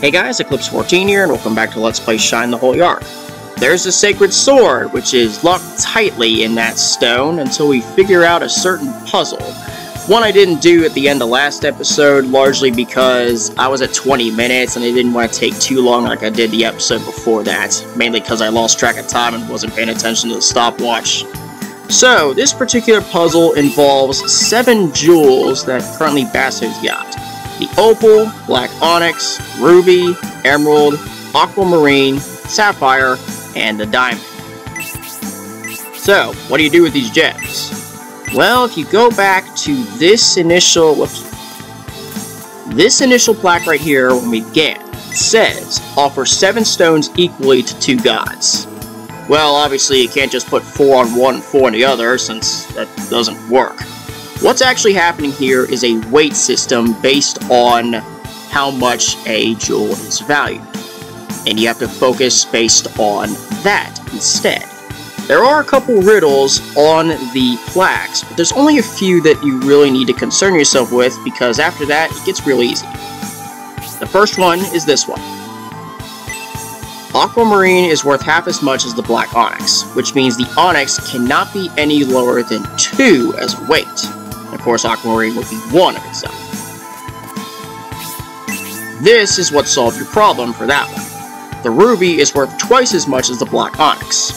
Hey guys, Eclipse14 here, and welcome back to Let's Play Shine the Holy Ark. There's the Sacred Sword, which is locked tightly in that stone until we figure out a certain puzzle. One I didn't do at the end of last episode, largely because I was at 20 minutes and I didn't want to take too long like I did the episode before that, mainly because I lost track of time and wasn't paying attention to the stopwatch. So, this particular puzzle involves 7 jewels that currently Basso's got. The Opal, Black Onyx, Ruby, Emerald, Aquamarine, Sapphire, and the Diamond. So, what do you do with these gems? Well, if you go back to this initial plaque right here when we began, it says, offer 7 stones equally to 2 gods. Well, obviously you can't just put 4 on one and 4 on the other, since that doesn't work. What's actually happening here is a weight system based on how much a jewel is valued. And you have to focus based on that instead. There are a couple riddles on the plaques, but there's only a few that you really need to concern yourself with, because after that, it gets real easy. The first one is this one. Aquamarine is worth half as much as the Black Onyx, which means the Onyx cannot be any lower than 2 as a weight. Of course, Aquamarine would be 1 of itself. This is what solved your problem for that one. The Ruby is worth twice as much as the Black Onyx.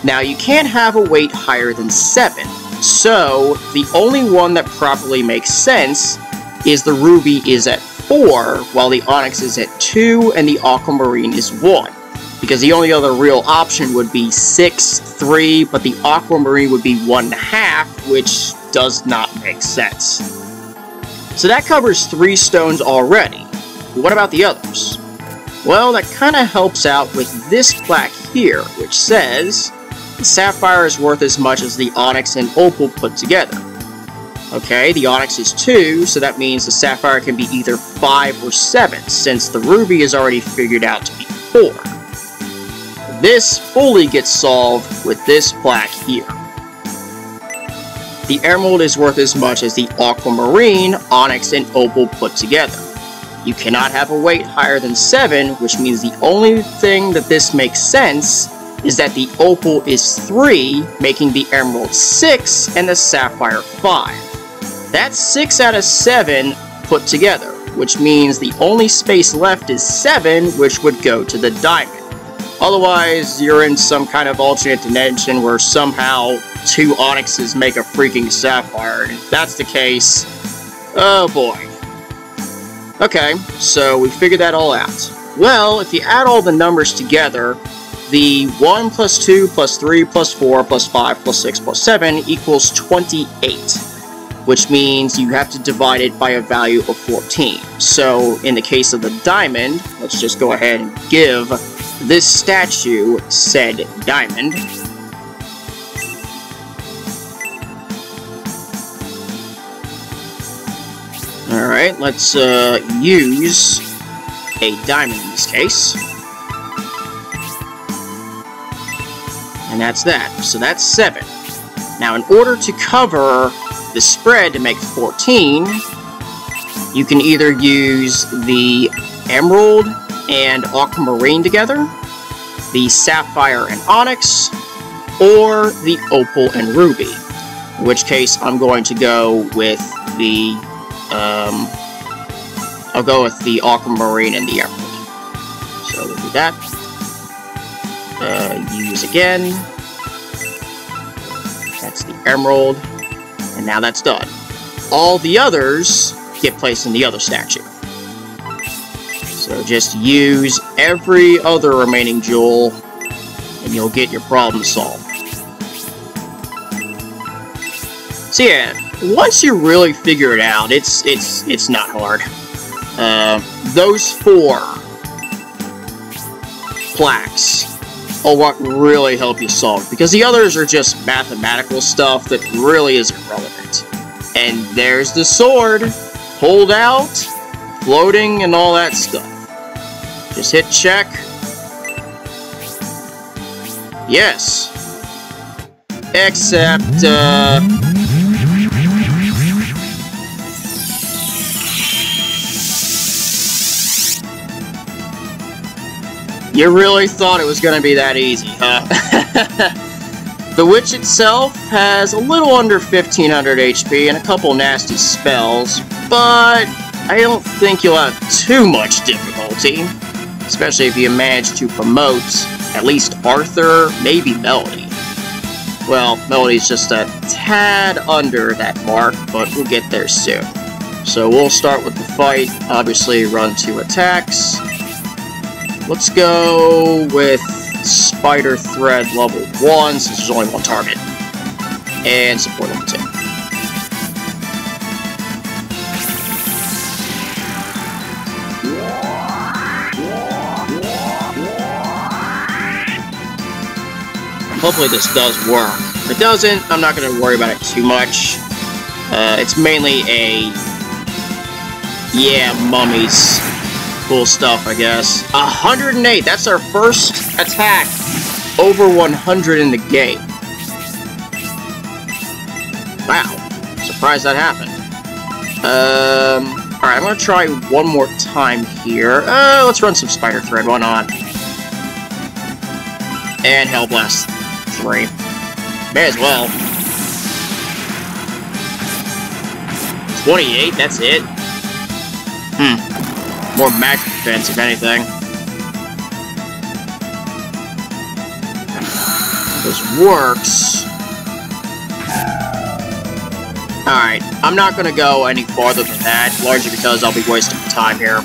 Now, you can't have a weight higher than 7, so the only one that properly makes sense is the Ruby is at 4, while the Onyx is at 2, and the Aquamarine is 1. Because the only other real option would be 6, 3, but the Aquamarine would be 1/2, which does not make sense. So that covers 3 stones already. What about the others? Well, that kind of helps out with this plaque here, which says, the Sapphire is worth as much as the Onyx and Opal put together. Okay, the Onyx is 2, so that means the Sapphire can be either 5 or 7, since the Ruby is already figured out to be 4. This fully gets solved with this plaque here. The Emerald is worth as much as the Aquamarine, Onyx, and Opal put together. You cannot have a weight higher than 7, which means the only thing that this makes sense is that the Opal is 3, making the Emerald 6, and the Sapphire 5. That's 6 out of 7 put together, which means the only space left is 7, which would go to the Diamond. Otherwise, you're in some kind of alternate dimension where somehow 2 Onyxes make a freaking Sapphire, and if that's the case, oh boy. Okay, so we figured that all out. Well, if you add all the numbers together, the 1 plus 2 plus 3 plus 4 plus 5 plus 6 plus 7 equals 28, which means you have to divide it by a value of 14. So, in the case of the Diamond, let's just go ahead and give this statue said Diamond. Alright, let's use a diamond in this case. And that's that. So that's 7. Now, in order to cover the spread to make 14, you can either use the Emerald and Aquamarine together, the Sapphire and Onyx, or the Opal and Ruby. In which case, I'm going to go with the I'll go with the Aquamarine and the Emerald. So we'll do that. Use again. That's the Emerald. And now that's done. All the others get placed in the other statue. So just use every other remaining jewel, and you'll get your problem solved. So yeah, once you really figure it out, it's not hard. Those 4 plaques are what really help you solve it, because the others are just mathematical stuff that really isn't relevant. And there's the sword, pulled out, floating, and all that stuff. Just hit check. Yes. Except, You really thought it was going to be that easy, huh? The witch itself has a little under 1500 HP and a couple nasty spells, but I don't think you'll have too much difficulty, especially if you manage to promote at least Arthur, maybe Melody. Well, Melody's just a tad under that mark, but we'll get there soon. So we'll start with the fight. Obviously, run 2 attacks. Let's go with Spider Thread level 1, since there's only 1 target. And support level 2. Hopefully this does work. If it doesn't, I'm not going to worry about it too much. It's mainly a... yeah, mummies. Cool stuff, I guess. 108! That's our first attack over 100 in the game. Wow. Surprised that happened. Alright, I'm going to try one more time here. Let's run some Spider Thread, why not? And Hellblast 3. May as well. 28, that's it? More magic defense, if anything. This works. Alright, I'm not gonna go any farther than that, largely because I'll be wasting time here.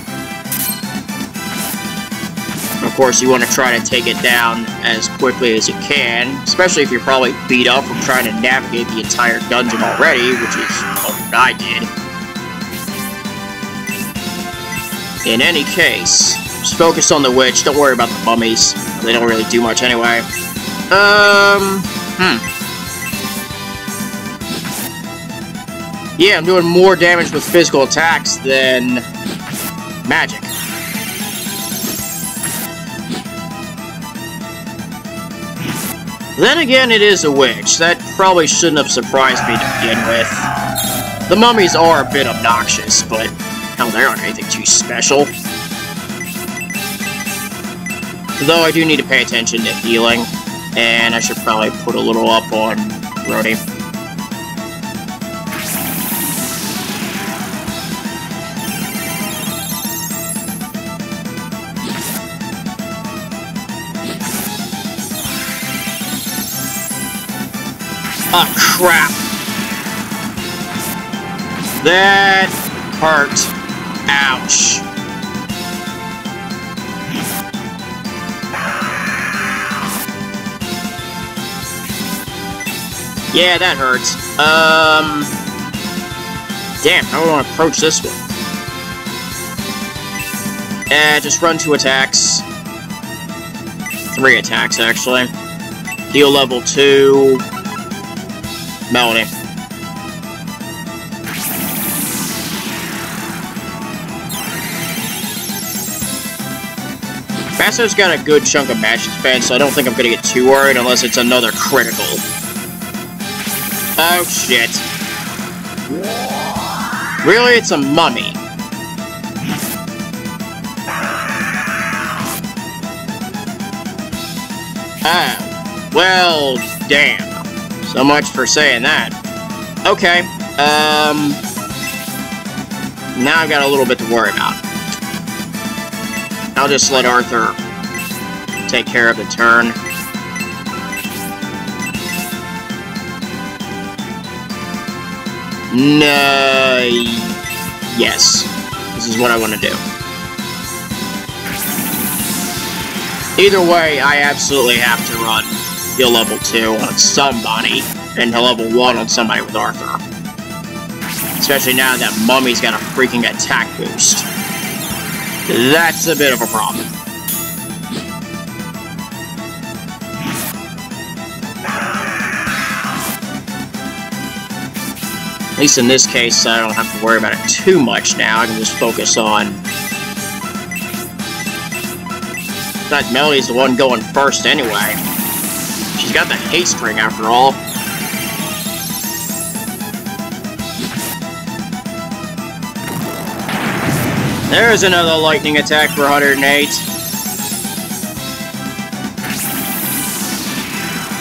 Of course, you want to try to take it down as quickly as you can, especially if you're probably beat up from trying to navigate the entire dungeon already, which is what I did. In any case, just focus on the witch, don't worry about the mummies. They don't really do much anyway. Yeah, I'm doing more damage with physical attacks than magic. Then again, it is a witch. That probably shouldn't have surprised me to begin with. The mummies are a bit obnoxious, but hell, they aren't anything too special. Though I do need to pay attention to healing, and I should probably put a little up on Rhodey. Ah, crap! That hurt. Ouch. Yeah, that hurts. Damn, how do I want to approach this one? Just run 2 attacks. 3 attacks, actually. Heal level 2. Melody. Basso's got a good chunk of magic defense, so I don't think I'm gonna get too worried unless it's another critical. Oh shit. Really? It's a mummy. Ah. Well, damn. So much for saying that. Okay, now I've got a little bit to worry about. I'll just let Arthur take care of the turn. No... yes. This is what I want to do. Either way, I absolutely have to run heal level 2 on somebody, and level 1 on somebody with Arthur. Especially now that Mummy's got a freaking attack boost. That's a bit of a problem. At least in this case, I don't have to worry about it too much now. I can just focus on... that Melody's the one going first anyway. She's got the haste ring after all. There's another lightning attack for 108.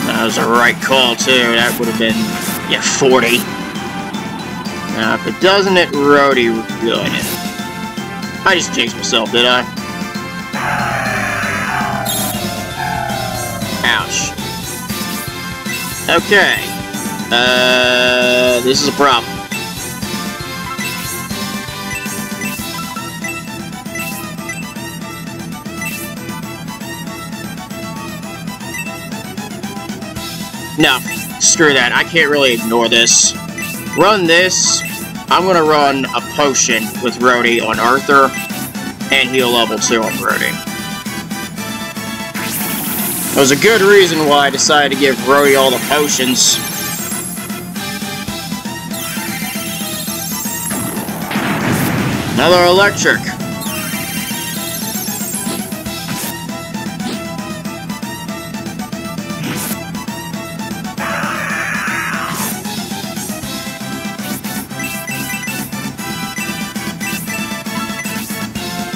That was the right call, too. That would have been, yeah, 40. Now, if it doesn't hit Rhodey, we're good. I just jinxed myself, did I? Ouch. Okay. This is a problem. No, screw that. I can't really ignore this. Run this. I'm gonna run a potion with Rhodey on Arthur, and heal level 2 on Rhodey. That was a good reason why I decided to give Rhodey all the potions. Another electric.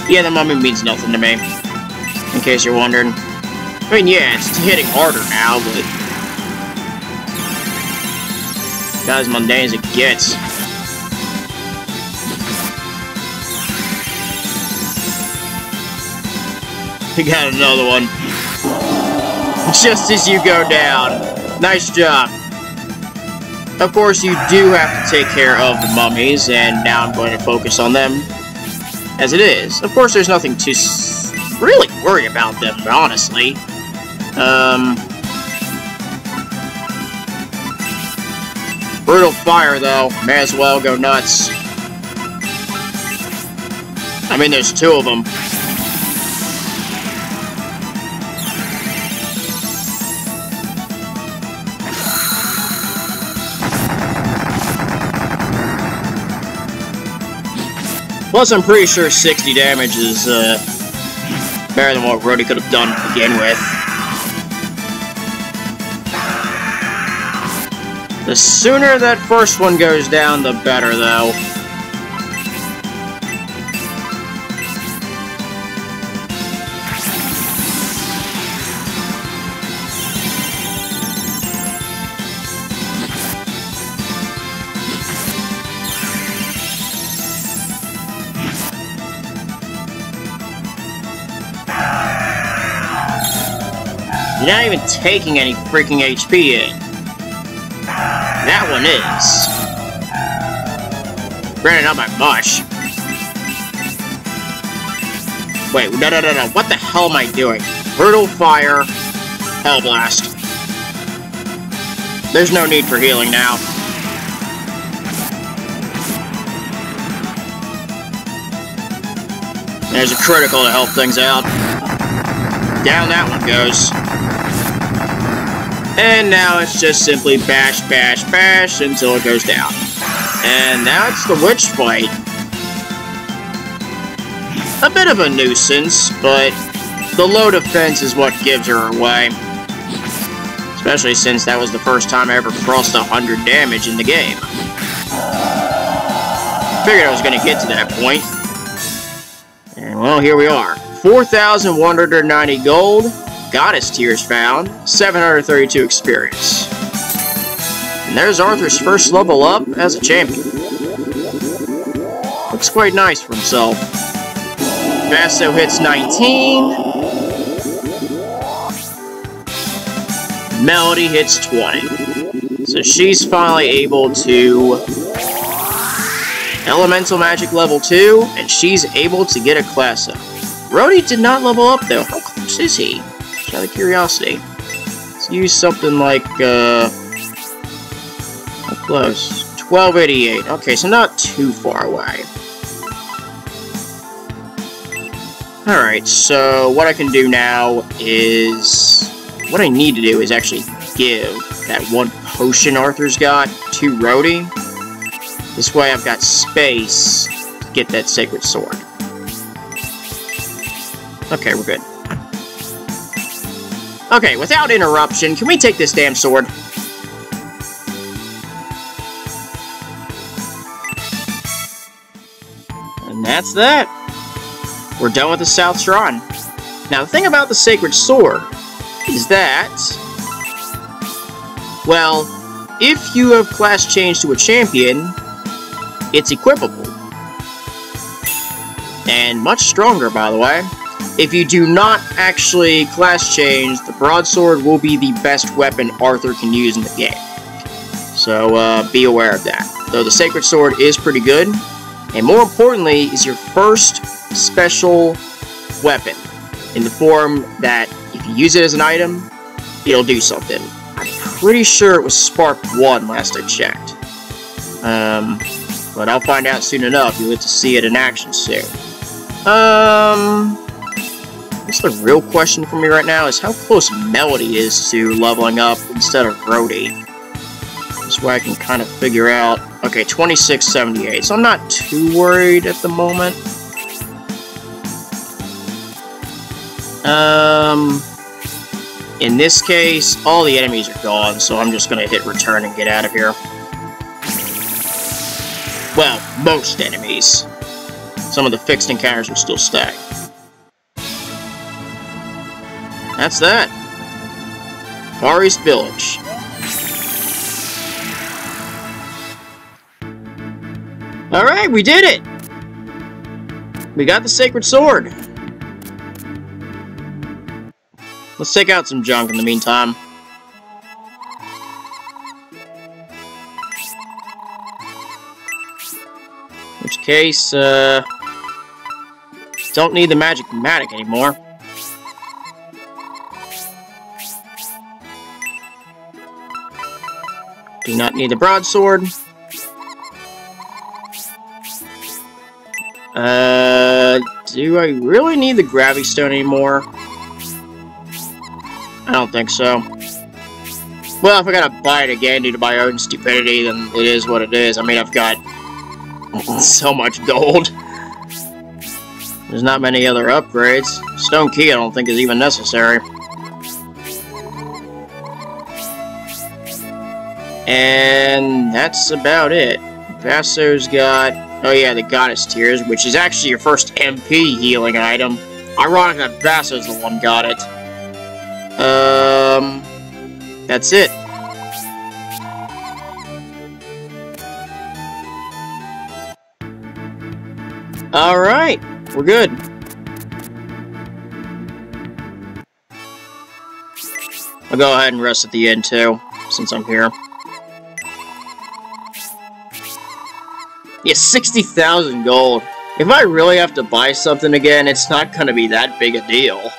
Yeah, the mummy means nothing to me, in case you're wondering. I mean, yeah, it's hitting harder now, but not as mundane as it gets. We got another one. Just as you go down. Nice job. Of course, you do have to take care of the mummies, and now I'm going to focus on them as it is. Of course, there's nothing to really worry about them, honestly. Brutal fire, though. May as well go nuts. I mean, there's 2 of them. Plus, I'm pretty sure 60 damage is better than what Rhodey could have done to begin with. The sooner that first one goes down, the better, though. You're not even taking any freaking HP in. That one is. Granted, not by much. Wait, no. What the hell am I doing? Brutal Fire. Hell Blast. There's no need for healing now. There's a critical to help things out. Down that one goes. And now it's just simply bash, bash, bash until it goes down. And now it's the witch fight. A bit of a nuisance, but the low defense is what gives her away. Especially since that was the first time I ever crossed 100 damage in the game. Figured I was going to get to that point. And well, here we are. 4,190 gold. Goddess Tears found, 732 experience. And there's Arthur's first level up as a champion. Looks quite nice for himself. Basso hits 19. Melody hits 20. So she's finally able to Elemental Magic level 2, and she's able to get a class up. Rhodey did not level up though. How close is he? Just out of curiosity. Let's use something like, how close? 1288. Okay, so not too far away. Alright, so what I can do now is... What I need to do is actually give that one potion Arthur's got to Rhodey. This way I've got space to get that Sacred Sword. Okay, we're good. Okay, without interruption, can we take this damn sword? And that's that. We're done with the South Shrine. Now, the thing about the Sacred Sword is that Well, if you have class changed to a champion, it's equipable. And much stronger, by the way. If you do not actually class change, the broadsword will be the best weapon Arthur can use in the game. So, be aware of that. Though the Sacred Sword is pretty good, and more importantly, is your first special weapon, in the form that if you use it as an item, it'll do something. I'm pretty sure it was Spark 1 last I checked. But I'll find out soon enough. You'll get to see it in action soon. I guess the real question for me right now is how close Melody is to leveling up instead of Rhodey. This way I can kind of figure out. Okay, 2678, so I'm not too worried at the moment. In this case, all the enemies are gone, so I'm just gonna hit return and get out of here. Well, most enemies. Some of the fixed encounters will still stay. That's that. Far East Village. Alright, we did it! We got the Sacred Sword. Let's take out some junk in the meantime. In which case, don't need the Magic Matic anymore. Do not need the broadsword. Do I really need the Gravity Stone anymore? I don't think so. Well, if I gotta buy it again due to my own stupidity, then it is what it is. I mean, I've got so much gold. There's not many other upgrades. Stone Key I don't think is even necessary. And that's about it. Vasso's got... oh yeah, the Goddess Tears, which is actually your first MP healing item. Ironic that Vasso's the one got it. That's it. Alright, we're good. I'll go ahead and rest at the end too, since I'm here. Yeah, 60,000 gold. If I really have to buy something again, it's not gonna be that big a deal.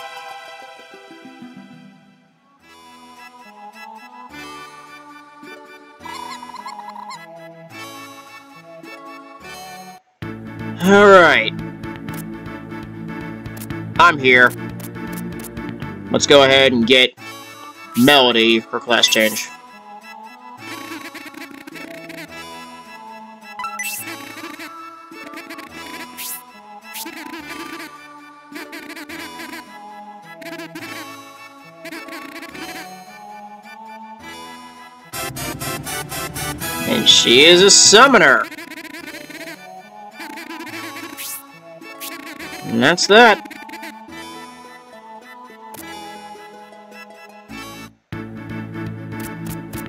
Alright. I'm here. Let's go ahead and get Melody for class change. And she is a summoner. And that's that.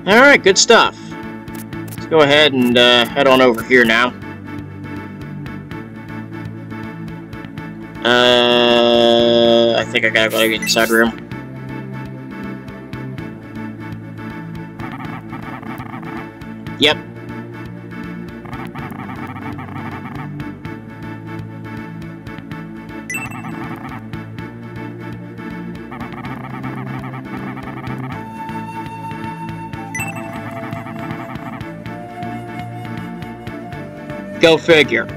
Alright, good stuff. Let's go ahead and head on over here now. I think I gotta go get inside room. Yep. Go figure.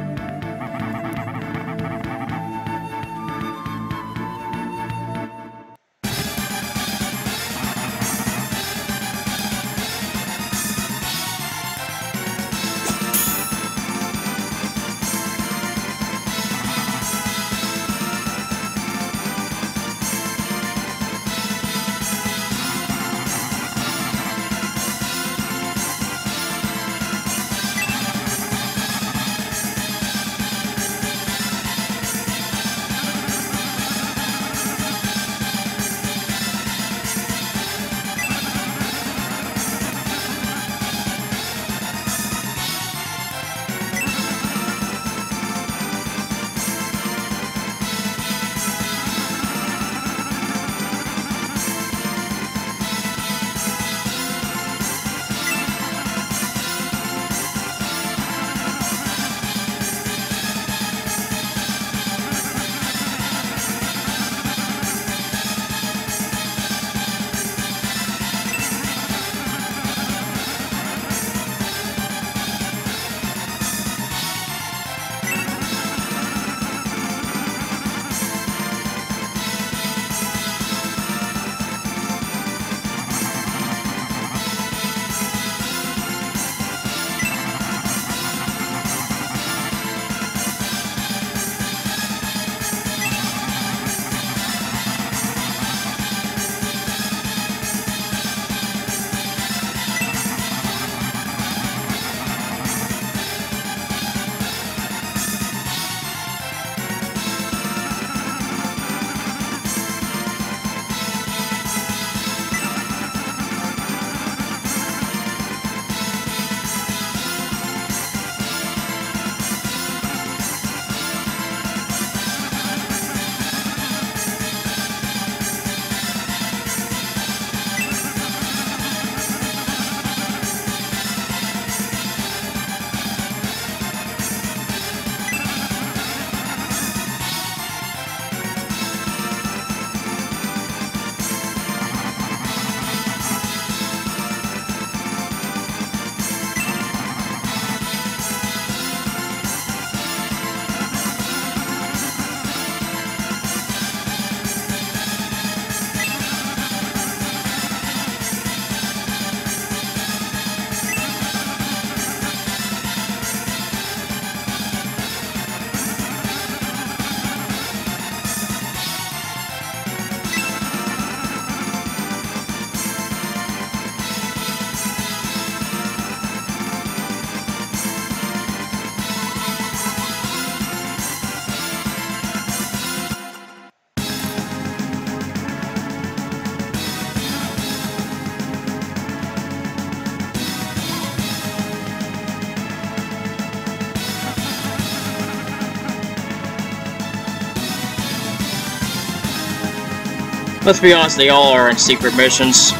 Let's be honest, they all are in secret missions.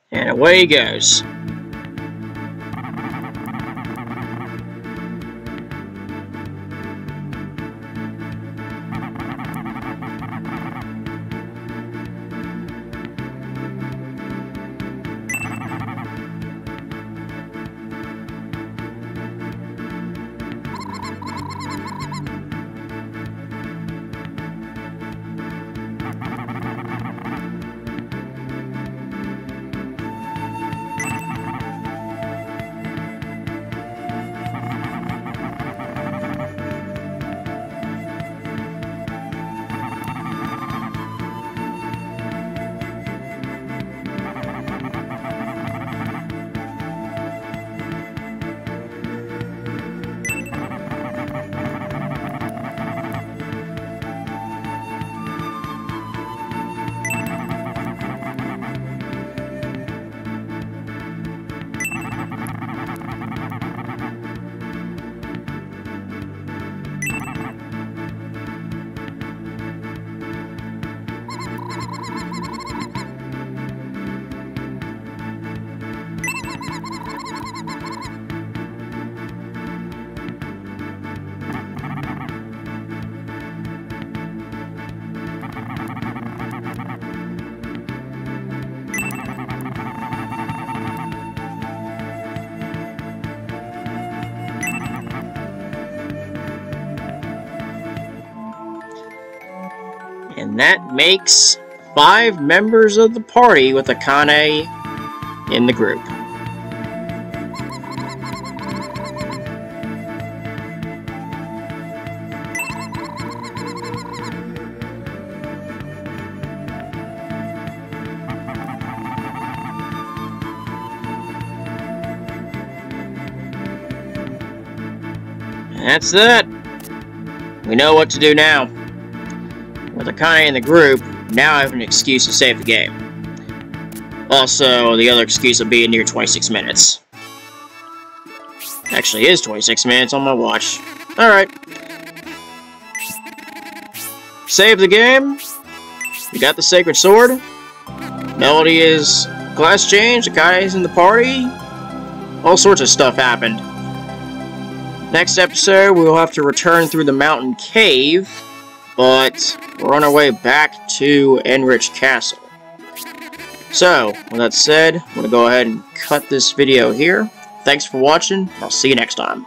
And away he goes. And that makes 5 members of the party with Akane in the group. And that's that. We know what to do now. With Akane in the group, now I have an excuse to save the game. Also, the other excuse of being near 26 minutes. Actually, it is 26 minutes on my watch. Alright. Save the game. We got the Sacred Sword. Melody is class change. Akane's in the party. All sorts of stuff happened. Next episode, we will have to return through the mountain cave. But we're on our way back to Enrich Castle. So, with that said, I'm going to go ahead and cut this video here. Thanks for watching. I'll see you next time.